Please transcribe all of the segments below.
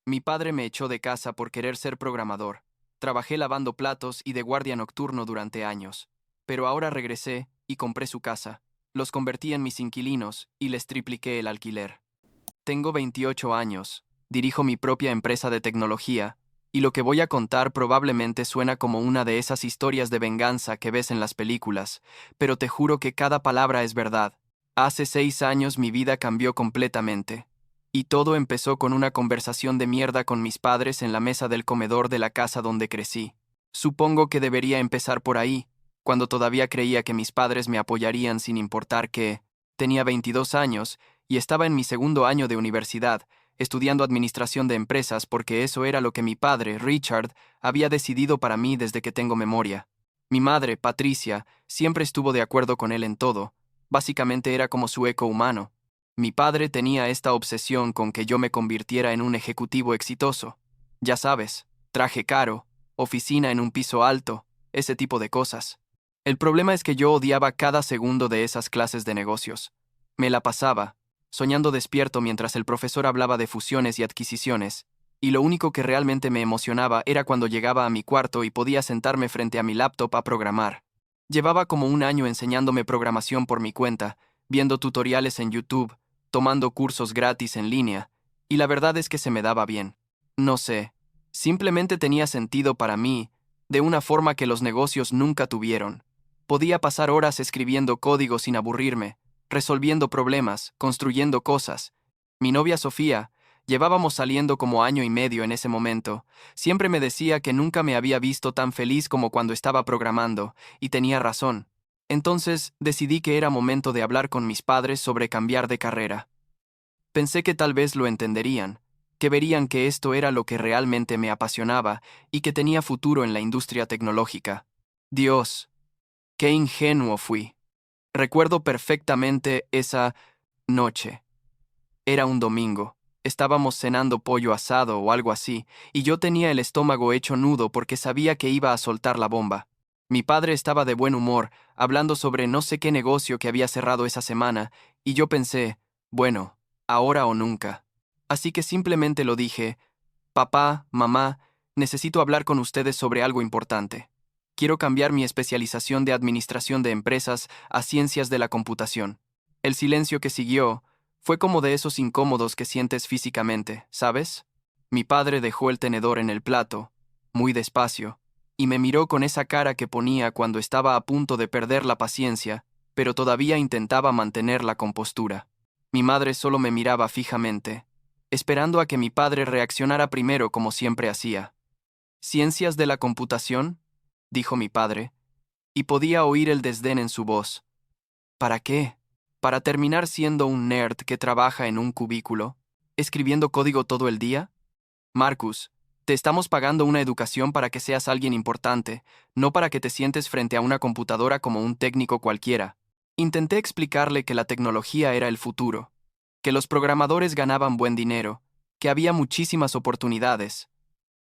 Mi padre me echó de casa por querer ser programador. Trabajé lavando platos y de guardia nocturno durante años. Pero ahora regresé y compré su casa. Los convertí en mis inquilinos y les tripliqué el alquiler. Tengo 28 años, dirijo mi propia empresa de tecnología, y lo que voy a contar probablemente suena como una de esas historias de venganza que ves en las películas, pero te juro que cada palabra es verdad. Hace 6 años mi vida cambió completamente. Y todo empezó con una conversación de mierda con mis padres en la mesa del comedor de la casa donde crecí. Supongo que debería empezar por ahí, cuando todavía creía que mis padres me apoyarían sin importar que tenía 22 años y estaba en mi segundo año de universidad, estudiando administración de empresas porque eso era lo que mi padre, Richard, había decidido para mí desde que tengo memoria. Mi madre, Patricia, siempre estuvo de acuerdo con él en todo. Básicamente era como su eco humano. Mi padre tenía esta obsesión con que yo me convirtiera en un ejecutivo exitoso. Ya sabes, traje caro, oficina en un piso alto, ese tipo de cosas. El problema es que yo odiaba cada segundo de esas clases de negocios. Me la pasaba, soñando despierto mientras el profesor hablaba de fusiones y adquisiciones, y lo único que realmente me emocionaba era cuando llegaba a mi cuarto y podía sentarme frente a mi laptop a programar. Llevaba como un año enseñándome programación por mi cuenta, viendo tutoriales en YouTube, tomando cursos gratis en línea, y la verdad es que se me daba bien. No sé, simplemente tenía sentido para mí, de una forma que los negocios nunca tuvieron. Podía pasar horas escribiendo código sin aburrirme, resolviendo problemas, construyendo cosas. Mi novia Sofía, llevábamos saliendo como año y medio en ese momento, siempre me decía que nunca me había visto tan feliz como cuando estaba programando, y tenía razón. Entonces decidí que era momento de hablar con mis padres sobre cambiar de carrera. Pensé que tal vez lo entenderían, que verían que esto era lo que realmente me apasionaba y que tenía futuro en la industria tecnológica. Dios, qué ingenuo fui. Recuerdo perfectamente esa noche. Era un domingo. Estábamos cenando pollo asado o algo así, y yo tenía el estómago hecho nudo porque sabía que iba a soltar la bomba. Mi padre estaba de buen humor, hablando sobre no sé qué negocio que había cerrado esa semana, y yo pensé, bueno, ahora o nunca. Así que simplemente lo dije, papá, mamá, necesito hablar con ustedes sobre algo importante. Quiero cambiar mi especialización de administración de empresas a ciencias de la computación. El silencio que siguió fue como de esos incómodos que sientes físicamente, ¿sabes? Mi padre dejó el tenedor en el plato, muy despacio, y me miró con esa cara que ponía cuando estaba a punto de perder la paciencia, pero todavía intentaba mantener la compostura. Mi madre solo me miraba fijamente, esperando a que mi padre reaccionara primero como siempre hacía. ¿Ciencias de la computación?, dijo mi padre, y podía oír el desdén en su voz. ¿Para qué? ¿Para terminar siendo un nerd que trabaja en un cubículo, escribiendo código todo el día? Marcus, te estamos pagando una educación para que seas alguien importante, no para que te sientes frente a una computadora como un técnico cualquiera. Intenté explicarle que la tecnología era el futuro, que los programadores ganaban buen dinero, que había muchísimas oportunidades.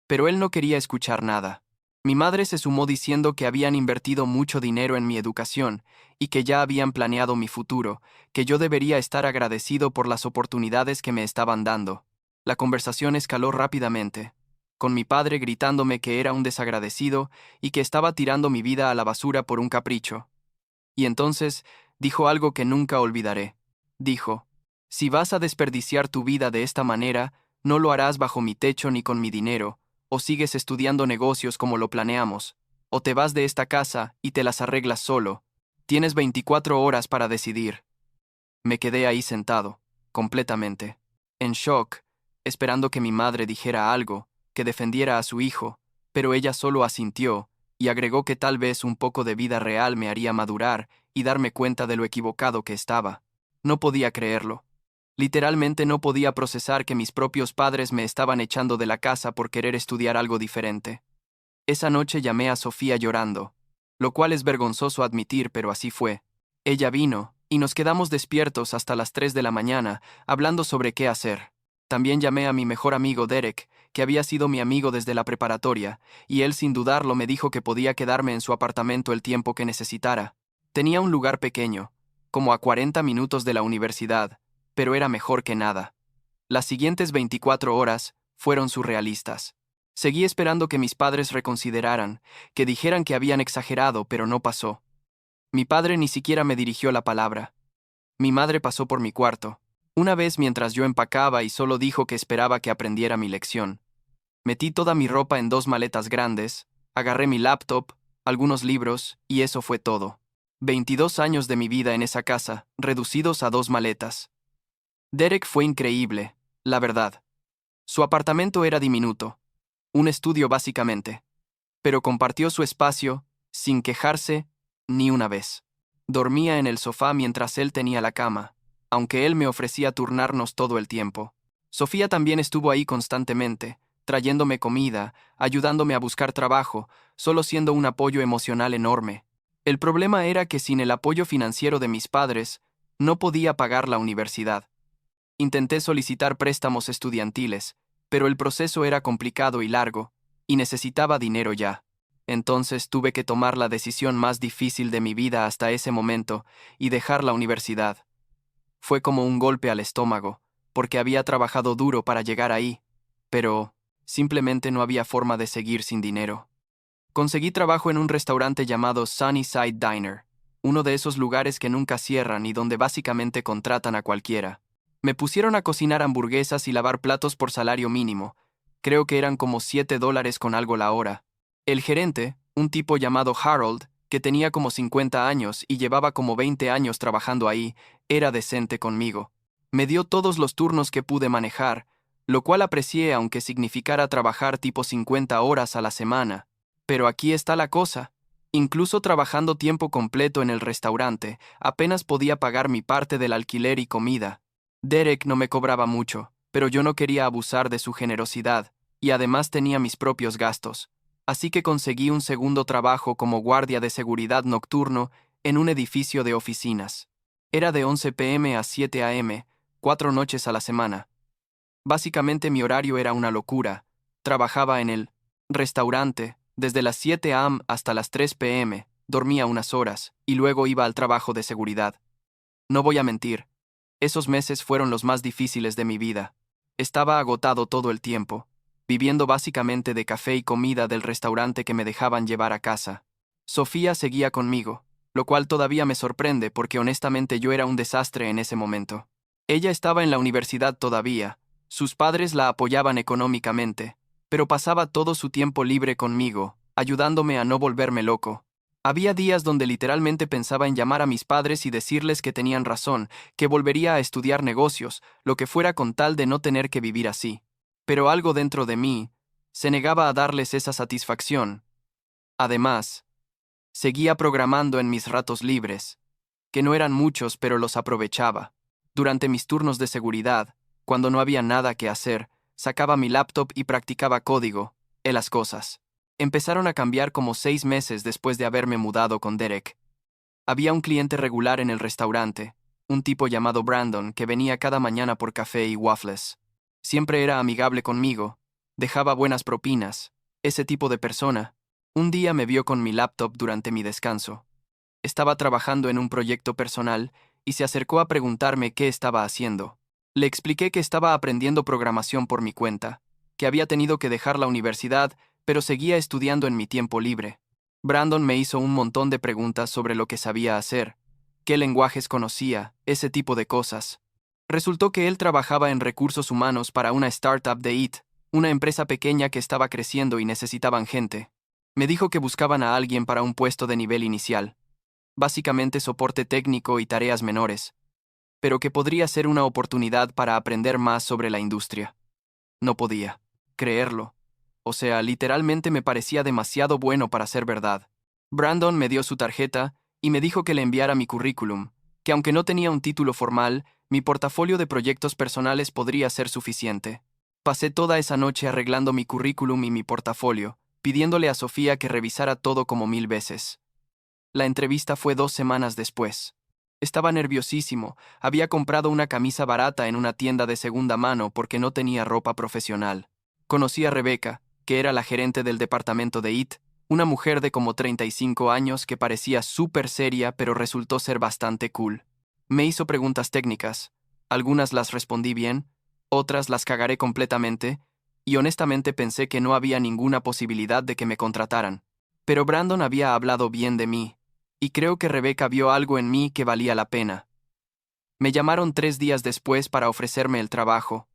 Pero él no quería escuchar nada. Mi madre se sumó diciendo que habían invertido mucho dinero en mi educación y que ya habían planeado mi futuro, que yo debería estar agradecido por las oportunidades que me estaban dando. La conversación escaló rápidamente, con mi padre gritándome que era un desagradecido y que estaba tirando mi vida a la basura por un capricho. Y entonces dijo algo que nunca olvidaré. Dijo, si vas a desperdiciar tu vida de esta manera, no lo harás bajo mi techo ni con mi dinero, o sigues estudiando negocios como lo planeamos, o te vas de esta casa y te las arreglas solo. Tienes 24 horas para decidir. Me quedé ahí sentado, completamente, en shock, esperando que mi madre dijera algo, que defendiera a su hijo, pero ella solo asintió, y agregó que tal vez un poco de vida real me haría madurar y darme cuenta de lo equivocado que estaba. No podía creerlo. Literalmente no podía procesar que mis propios padres me estaban echando de la casa por querer estudiar algo diferente. Esa noche llamé a Sofía llorando, lo cual es vergonzoso admitir, pero así fue. Ella vino, y nos quedamos despiertos hasta las 3 de la mañana, hablando sobre qué hacer. También llamé a mi mejor amigo Derek, que había sido mi amigo desde la preparatoria, y él sin dudarlo me dijo que podía quedarme en su apartamento el tiempo que necesitara. Tenía un lugar pequeño, como a 40 minutos de la universidad, pero era mejor que nada. Las siguientes 24 horas fueron surrealistas. Seguí esperando que mis padres reconsideraran, que dijeran que habían exagerado, pero no pasó. Mi padre ni siquiera me dirigió la palabra. Mi madre pasó por mi cuarto, una vez mientras yo empacaba y solo dijo que esperaba que aprendiera mi lección. Metí toda mi ropa en 2 maletas grandes, agarré mi laptop, algunos libros, y eso fue todo. 22 años de mi vida en esa casa, reducidos a 2 maletas. Derek fue increíble, la verdad. Su apartamento era diminuto, un estudio básicamente, pero compartió su espacio, sin quejarse, ni una vez. Dormía en el sofá mientras él tenía la cama, aunque él me ofrecía turnarnos todo el tiempo. Sofía también estuvo ahí constantemente, trayéndome comida, ayudándome a buscar trabajo, solo siendo un apoyo emocional enorme. El problema era que sin el apoyo financiero de mis padres, no podía pagar la universidad. Intenté solicitar préstamos estudiantiles, pero el proceso era complicado y largo, y necesitaba dinero ya. Entonces tuve que tomar la decisión más difícil de mi vida hasta ese momento y dejar la universidad. Fue como un golpe al estómago, porque había trabajado duro para llegar ahí, pero simplemente no había forma de seguir sin dinero. Conseguí trabajo en un restaurante llamado Sunnyside Diner, uno de esos lugares que nunca cierran y donde básicamente contratan a cualquiera. Me pusieron a cocinar hamburguesas y lavar platos por salario mínimo. Creo que eran como $7 con algo la hora. El gerente, un tipo llamado Harold, que tenía como 50 años y llevaba como 20 años trabajando ahí, era decente conmigo. Me dio todos los turnos que pude manejar, lo cual aprecié aunque significara trabajar tipo 50 horas a la semana. Pero aquí está la cosa. Incluso trabajando tiempo completo en el restaurante, apenas podía pagar mi parte del alquiler y comida. Derek no me cobraba mucho, pero yo no quería abusar de su generosidad, y además tenía mis propios gastos. Así que conseguí un segundo trabajo como guardia de seguridad nocturno en un edificio de oficinas. Era de 11 p.m. a 7 a.m., 4 noches a la semana. Básicamente mi horario era una locura. Trabajaba en el restaurante desde las 7 a.m. hasta las 3 p.m., dormía unas horas, y luego iba al trabajo de seguridad. No voy a mentir. Esos meses fueron los más difíciles de mi vida. Estaba agotado todo el tiempo, viviendo básicamente de café y comida del restaurante que me dejaban llevar a casa. Sofía seguía conmigo, lo cual todavía me sorprende porque honestamente yo era un desastre en ese momento. Ella estaba en la universidad todavía, sus padres la apoyaban económicamente, pero pasaba todo su tiempo libre conmigo, ayudándome a no volverme loco. Había días donde literalmente pensaba en llamar a mis padres y decirles que tenían razón, que volvería a estudiar negocios, lo que fuera con tal de no tener que vivir así. Pero algo dentro de mí se negaba a darles esa satisfacción. Además, seguía programando en mis ratos libres, que no eran muchos pero los aprovechaba. Durante mis turnos de seguridad, cuando no había nada que hacer, sacaba mi laptop y practicaba código, las cosas. Empezaron a cambiar como 6 meses después de haberme mudado con Derek. Había un cliente regular en el restaurante, un tipo llamado Brandon que venía cada mañana por café y waffles. Siempre era amigable conmigo, dejaba buenas propinas, ese tipo de persona. Un día me vio con mi laptop durante mi descanso. Estaba trabajando en un proyecto personal y se acercó a preguntarme qué estaba haciendo. Le expliqué que estaba aprendiendo programación por mi cuenta, que había tenido que dejar la universidad, pero seguía estudiando en mi tiempo libre. Brandon me hizo un montón de preguntas sobre lo que sabía hacer, qué lenguajes conocía, ese tipo de cosas. Resultó que él trabajaba en recursos humanos para una startup de IT, una empresa pequeña que estaba creciendo y necesitaban gente. Me dijo que buscaban a alguien para un puesto de nivel inicial, básicamente soporte técnico y tareas menores, pero que podría ser una oportunidad para aprender más sobre la industria. No podía creerlo. O sea, literalmente me parecía demasiado bueno para ser verdad. Brandon me dio su tarjeta y me dijo que le enviara mi currículum, que aunque no tenía un título formal, mi portafolio de proyectos personales podría ser suficiente. Pasé toda esa noche arreglando mi currículum y mi portafolio, pidiéndole a Sofía que revisara todo como 1000 veces. La entrevista fue 2 semanas después. Estaba nerviosísimo, había comprado una camisa barata en una tienda de segunda mano porque no tenía ropa profesional. Conocí a Rebecca, que era la gerente del departamento de IT, una mujer de como 35 años que parecía súper seria pero resultó ser bastante cool. Me hizo preguntas técnicas, algunas las respondí bien, otras las cagaré completamente, y honestamente pensé que no había ninguna posibilidad de que me contrataran. Pero Brandon había hablado bien de mí, y creo que Rebecca vio algo en mí que valía la pena. Me llamaron 3 días después para ofrecerme el trabajo.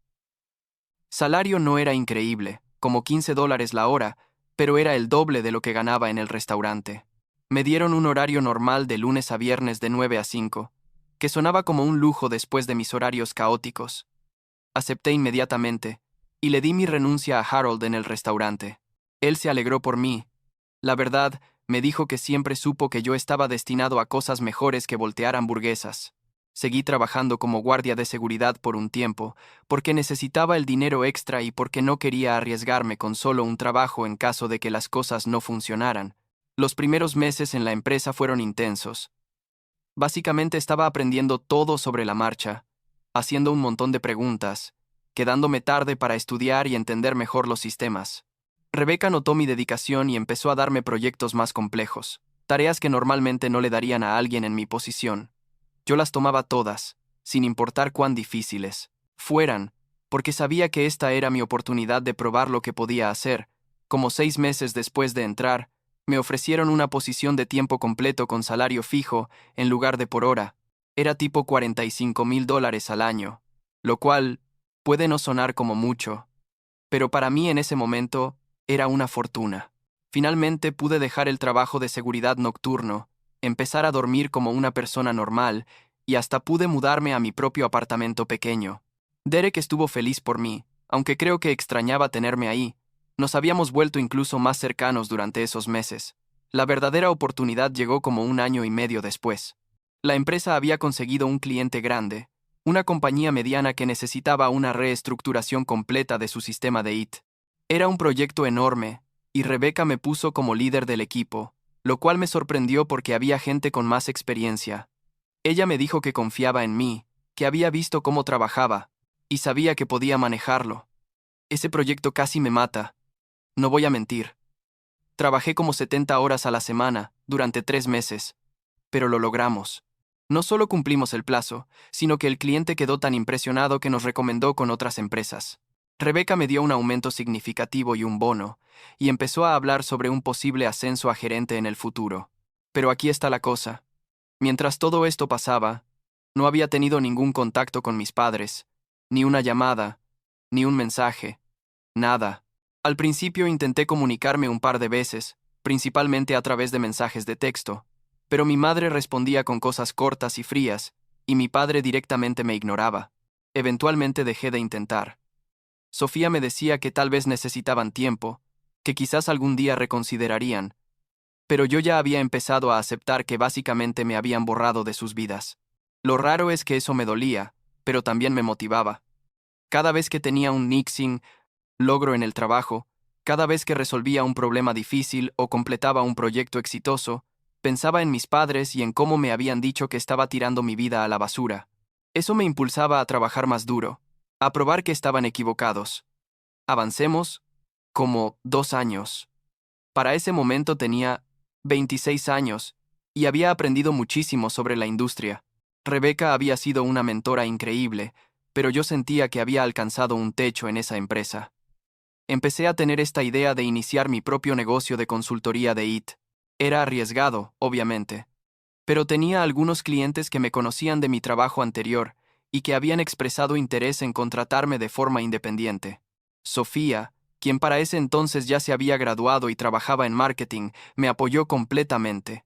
Salario no era increíble, como $15 la hora, pero era el doble de lo que ganaba en el restaurante. Me dieron un horario normal de lunes a viernes de 9 a 5, que sonaba como un lujo después de mis horarios caóticos. Acepté inmediatamente, y le di mi renuncia a Harold en el restaurante. Él se alegró por mí. La verdad, me dijo que siempre supo que yo estaba destinado a cosas mejores que voltear hamburguesas. Seguí trabajando como guardia de seguridad por un tiempo, porque necesitaba el dinero extra y porque no quería arriesgarme con solo un trabajo en caso de que las cosas no funcionaran. Los primeros meses en la empresa fueron intensos. Básicamente estaba aprendiendo todo sobre la marcha, haciendo un montón de preguntas, quedándome tarde para estudiar y entender mejor los sistemas. Rebecca notó mi dedicación y empezó a darme proyectos más complejos, tareas que normalmente no le darían a alguien en mi posición. Yo las tomaba todas, sin importar cuán difíciles fueran, porque sabía que esta era mi oportunidad de probar lo que podía hacer. Como 6 meses después de entrar, me ofrecieron una posición de tiempo completo con salario fijo en lugar de por hora. Era tipo $45,000 al año, lo cual puede no sonar como mucho, pero para mí en ese momento era una fortuna. Finalmente pude dejar el trabajo de seguridad nocturno, empezar a dormir como una persona normal y hasta pude mudarme a mi propio apartamento pequeño. Derek estuvo feliz por mí, aunque creo que extrañaba tenerme ahí. Nos habíamos vuelto incluso más cercanos durante esos meses. La verdadera oportunidad llegó como 1 año y medio después. La empresa había conseguido un cliente grande, una compañía mediana que necesitaba una reestructuración completa de su sistema de IT. Era un proyecto enorme, y Rebecca me puso como líder del equipo, lo cual me sorprendió porque había gente con más experiencia. Ella me dijo que confiaba en mí, que había visto cómo trabajaba, y sabía que podía manejarlo. Ese proyecto casi me mata. No voy a mentir. Trabajé como 70 horas a la semana, durante 3 meses, pero lo logramos. No solo cumplimos el plazo, sino que el cliente quedó tan impresionado que nos recomendó con otras empresas. Rebecca me dio un aumento significativo y un bono, y empezó a hablar sobre un posible ascenso a gerente en el futuro. Pero aquí está la cosa. Mientras todo esto pasaba, no había tenido ningún contacto con mis padres, ni una llamada, ni un mensaje, nada. Al principio intenté comunicarme un par de veces, principalmente a través de mensajes de texto, pero mi madre respondía con cosas cortas y frías, y mi padre directamente me ignoraba. Eventualmente dejé de intentar. Sofía me decía que tal vez necesitaban tiempo, que quizás algún día reconsiderarían, pero yo ya había empezado a aceptar que básicamente me habían borrado de sus vidas. Lo raro es que eso me dolía, pero también me motivaba. Cada vez que tenía un nixing, logro en el trabajo, cada vez que resolvía un problema difícil o completaba un proyecto exitoso, pensaba en mis padres y en cómo me habían dicho que estaba tirando mi vida a la basura. Eso me impulsaba a trabajar más duro, a probar que estaban equivocados. Avancemos, como 2 años. Para ese momento tenía 26 años y había aprendido muchísimo sobre la industria. Rebecca había sido una mentora increíble, pero yo sentía que había alcanzado un techo en esa empresa. Empecé a tener esta idea de iniciar mi propio negocio de consultoría de IT. Era arriesgado, obviamente, pero tenía algunos clientes que me conocían de mi trabajo anterior y que habían expresado interés en contratarme de forma independiente. Sofía, quien para ese entonces ya se había graduado y trabajaba en marketing, me apoyó completamente.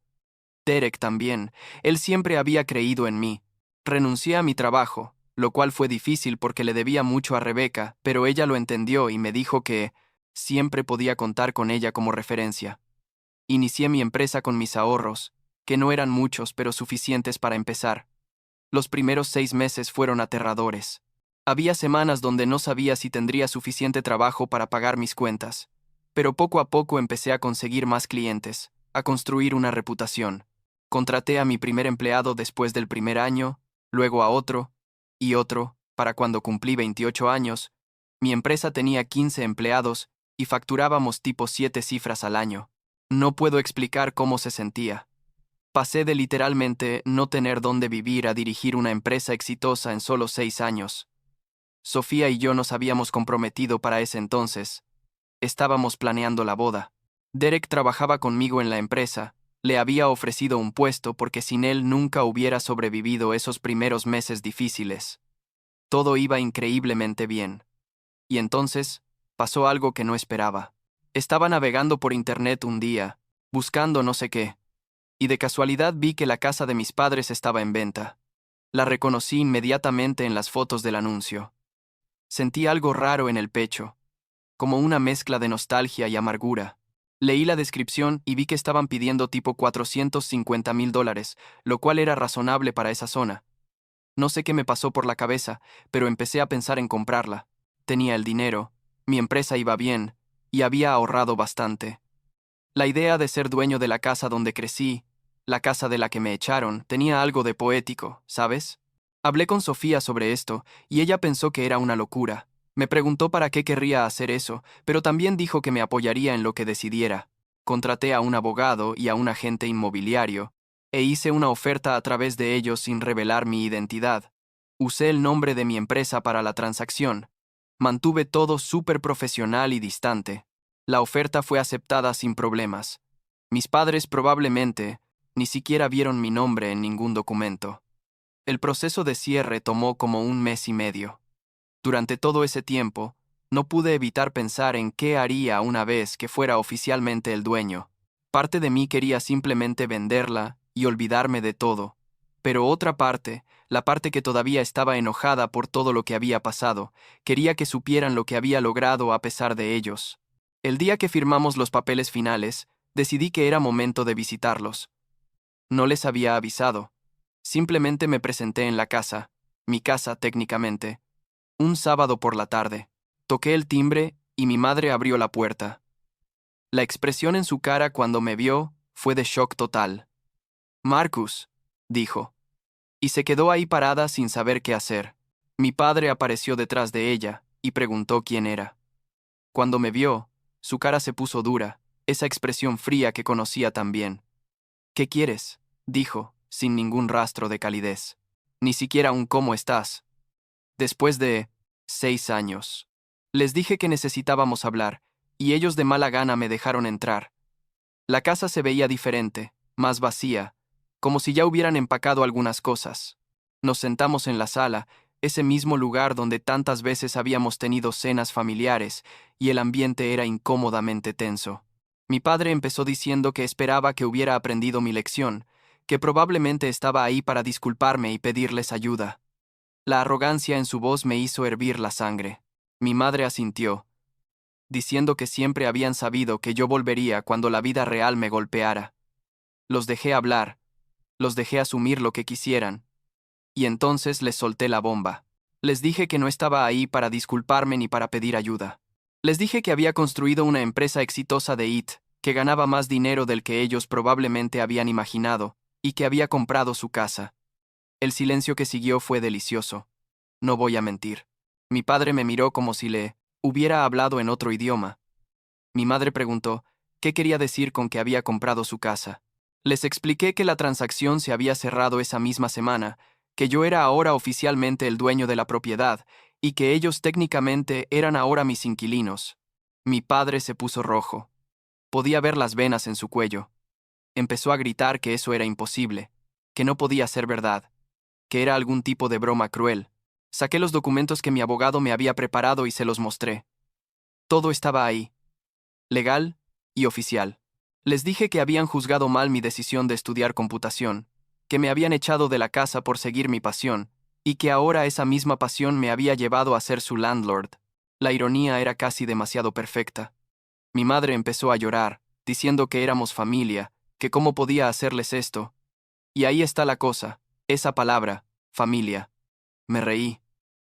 Derek también, él siempre había creído en mí. Renuncié a mi trabajo, lo cual fue difícil porque le debía mucho a Rebecca, pero ella lo entendió y me dijo que siempre podía contar con ella como referencia. Inicié mi empresa con mis ahorros, que no eran muchos pero suficientes para empezar. Los primeros 6 meses fueron aterradores. Había semanas donde no sabía si tendría suficiente trabajo para pagar mis cuentas, pero poco a poco empecé a conseguir más clientes, a construir una reputación. Contraté a mi primer empleado después del primer año, luego a otro, y otro, para cuando cumplí 28 años. Mi empresa tenía 15 empleados y facturábamos tipo 7 cifras al año. No puedo explicar cómo se sentía. Pasé de literalmente no tener dónde vivir a dirigir una empresa exitosa en solo 6 años. Sofía y yo nos habíamos comprometido para ese entonces. Estábamos planeando la boda. Derek trabajaba conmigo en la empresa. Le había ofrecido un puesto porque sin él nunca hubiera sobrevivido esos primeros meses difíciles. Todo iba increíblemente bien. Y entonces, pasó algo que no esperaba. Estaba navegando por internet un día, buscando no sé qué, y de casualidad vi que la casa de mis padres estaba en venta. La reconocí inmediatamente en las fotos del anuncio. Sentí algo raro en el pecho, como una mezcla de nostalgia y amargura. Leí la descripción y vi que estaban pidiendo tipo $450,000, lo cual era razonable para esa zona. No sé qué me pasó por la cabeza, pero empecé a pensar en comprarla. Tenía el dinero, mi empresa iba bien, y había ahorrado bastante. La idea de ser dueño de la casa donde crecí, la casa de la que me echaron, tenía algo de poético, ¿sabes? Hablé con Sofía sobre esto, y ella pensó que era una locura. Me preguntó para qué querría hacer eso, pero también dijo que me apoyaría en lo que decidiera. Contraté a un abogado y a un agente inmobiliario, e hice una oferta a través de ellos sin revelar mi identidad. Usé el nombre de mi empresa para la transacción. Mantuve todo súper profesional y distante. La oferta fue aceptada sin problemas. Mis padres probablemente ni siquiera vieron mi nombre en ningún documento. El proceso de cierre tomó como 1 mes y medio. Durante todo ese tiempo, no pude evitar pensar en qué haría una vez que fuera oficialmente el dueño. Parte de mí quería simplemente venderla y olvidarme de todo, pero otra parte, la parte que todavía estaba enojada por todo lo que había pasado, quería que supieran lo que había logrado a pesar de ellos. El día que firmamos los papeles finales, decidí que era momento de visitarlos. No les había avisado. Simplemente me presenté en la casa, mi casa técnicamente, un sábado por la tarde. Toqué el timbre y mi madre abrió la puerta. La expresión en su cara cuando me vio fue de shock total. Marcus, dijo, y se quedó ahí parada sin saber qué hacer. Mi padre apareció detrás de ella y preguntó quién era. Cuando me vio, su cara se puso dura, esa expresión fría que conocía tan bien. ¿Qué quieres?, dijo, sin ningún rastro de calidez. Ni siquiera un ¿cómo estás? Después de 6 años. Les dije que necesitábamos hablar, y ellos de mala gana me dejaron entrar. La casa se veía diferente, más vacía, como si ya hubieran empacado algunas cosas. Nos sentamos en la sala, ese mismo lugar donde tantas veces habíamos tenido cenas familiares, y el ambiente era incómodamente tenso. Mi padre empezó diciendo que esperaba que hubiera aprendido mi lección, que probablemente estaba ahí para disculparme y pedirles ayuda. La arrogancia en su voz me hizo hervir la sangre. Mi madre asintió, diciendo que siempre habían sabido que yo volvería cuando la vida real me golpeara. Los dejé hablar, los dejé asumir lo que quisieran, y entonces les solté la bomba. Les dije que no estaba ahí para disculparme ni para pedir ayuda. Les dije que había construido una empresa exitosa de IT, que ganaba más dinero del que ellos probablemente habían imaginado, y que había comprado su casa. El silencio que siguió fue delicioso. No voy a mentir. Mi padre me miró como si le hubiera hablado en otro idioma. Mi madre preguntó qué quería decir con que había comprado su casa. Les expliqué que la transacción se había cerrado esa misma semana, que yo era ahora oficialmente el dueño de la propiedad y que ellos técnicamente eran ahora mis inquilinos. Mi padre se puso rojo. Podía ver las venas en su cuello. Empezó a gritar que eso era imposible, que no podía ser verdad, que era algún tipo de broma cruel. Saqué los documentos que mi abogado me había preparado y se los mostré. Todo estaba ahí, legal y oficial. Les dije que habían juzgado mal mi decisión de estudiar computación, que me habían echado de la casa por seguir mi pasión, y que ahora esa misma pasión me había llevado a ser su landlord. La ironía era casi demasiado perfecta. Mi madre empezó a llorar, diciendo que éramos familia, que cómo podía hacerles esto. Y ahí está la cosa, esa palabra, familia. Me reí.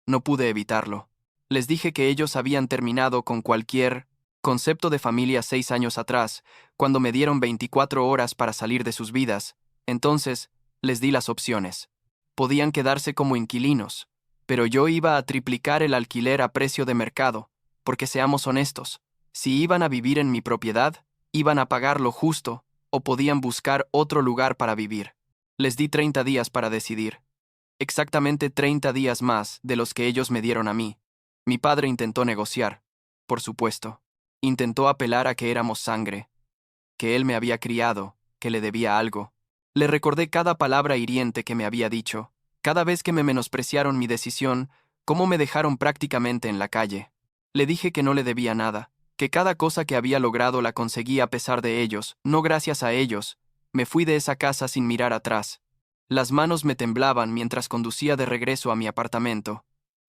No pude evitarlo. Les dije que ellos habían terminado con cualquier concepto de familia 6 años atrás, cuando me dieron 24 horas para salir de sus vidas. Entonces, les di las opciones. Podían quedarse como inquilinos, pero yo iba a triplicar el alquiler a precio de mercado, porque seamos honestos, si iban a vivir en mi propiedad, iban a pagar lo justo, o podían buscar otro lugar para vivir. Les di 30 días para decidir. exactamente 30 días más de los que ellos me dieron a mí. Mi padre intentó negociar, por supuesto. Intentó apelar a que éramos sangre, que él me había criado, que le debía algo. Le recordé cada palabra hiriente que me había dicho, cada vez que me menospreciaron mi decisión, cómo me dejaron prácticamente en la calle. Le dije que no le debía nada, que cada cosa que había logrado la conseguí a pesar de ellos, no gracias a ellos. Me fui de esa casa sin mirar atrás. Las manos me temblaban mientras conducía de regreso a mi apartamento.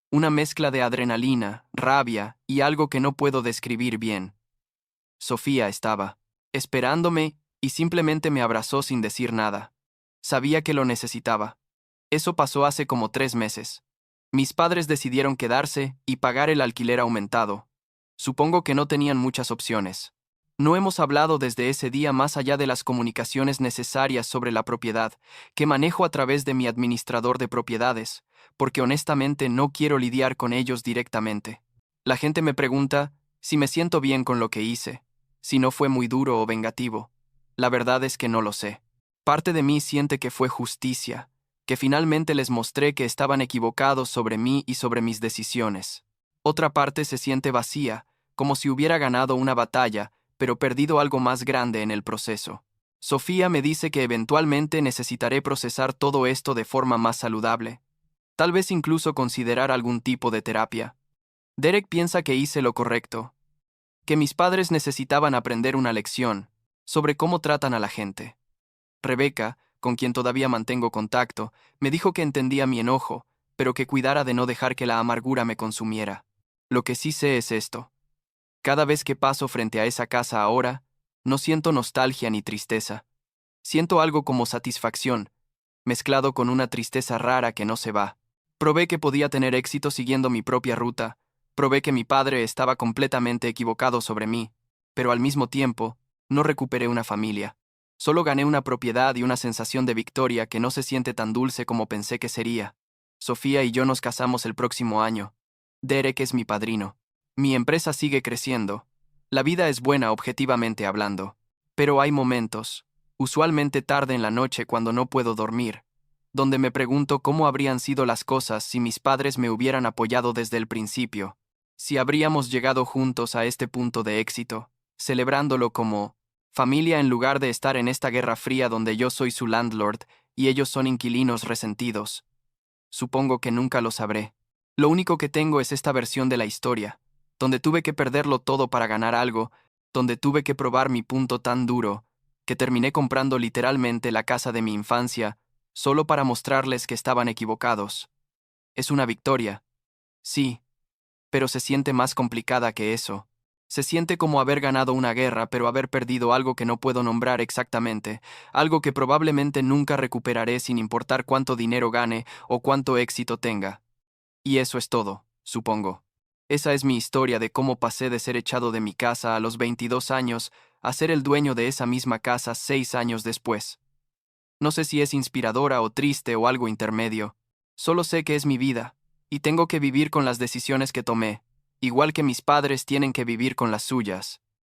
Una mezcla de adrenalina, rabia y algo que no puedo describir bien. Sofía estaba esperándome y simplemente me abrazó sin decir nada. Sabía que lo necesitaba. Eso pasó hace como 3 meses. Mis padres decidieron quedarse y pagar el alquiler aumentado. Supongo que no tenían muchas opciones. No hemos hablado desde ese día más allá de las comunicaciones necesarias sobre la propiedad, que manejo a través de mi administrador de propiedades, porque honestamente no quiero lidiar con ellos directamente. La gente me pregunta si me siento bien con lo que hice, si no fue muy duro o vengativo. La verdad es que no lo sé. Parte de mí siente que fue justicia, que finalmente les mostré que estaban equivocados sobre mí y sobre mis decisiones. Otra parte se siente vacía, como si hubiera ganado una batalla, pero perdido algo más grande en el proceso. Sofía me dice que eventualmente necesitaré procesar todo esto de forma más saludable. Tal vez incluso considerar algún tipo de terapia. Derek piensa que hice lo correcto, que mis padres necesitaban aprender una lección sobre cómo tratan a la gente. Rebecca, con quien todavía mantengo contacto, me dijo que entendía mi enojo, pero que cuidara de no dejar que la amargura me consumiera. Lo que sí sé es esto. Cada vez que paso frente a esa casa ahora, no siento nostalgia ni tristeza. Siento algo como satisfacción, mezclado con una tristeza rara que no se va. Probé que podía tener éxito siguiendo mi propia ruta, probé que mi padre estaba completamente equivocado sobre mí, pero al mismo tiempo, no recuperé una familia. Solo gané una propiedad y una sensación de victoria que no se siente tan dulce como pensé que sería. Sofía y yo nos casamos el próximo año. Derek es mi padrino. Mi empresa sigue creciendo. La vida es buena objetivamente hablando. Pero hay momentos, usualmente tarde en la noche cuando no puedo dormir, donde me pregunto cómo habrían sido las cosas si mis padres me hubieran apoyado desde el principio, si habríamos llegado juntos a este punto de éxito, celebrándolo como familia en lugar de estar en esta guerra fría donde yo soy su landlord y ellos son inquilinos resentidos. Supongo que nunca lo sabré. Lo único que tengo es esta versión de la historia, donde tuve que perderlo todo para ganar algo, donde tuve que probar mi punto tan duro, que terminé comprando literalmente la casa de mi infancia, solo para mostrarles que estaban equivocados. Es una victoria, sí, pero se siente más complicada que eso. Se siente como haber ganado una guerra, pero haber perdido algo que no puedo nombrar exactamente, algo que probablemente nunca recuperaré sin importar cuánto dinero gane o cuánto éxito tenga. Y eso es todo, supongo. Esa es mi historia de cómo pasé de ser echado de mi casa a los 22 años a ser el dueño de esa misma casa 6 años después. No sé si es inspiradora o triste o algo intermedio. Solo sé que es mi vida, y tengo que vivir con las decisiones que tomé, igual que mis padres tienen que vivir con las suyas.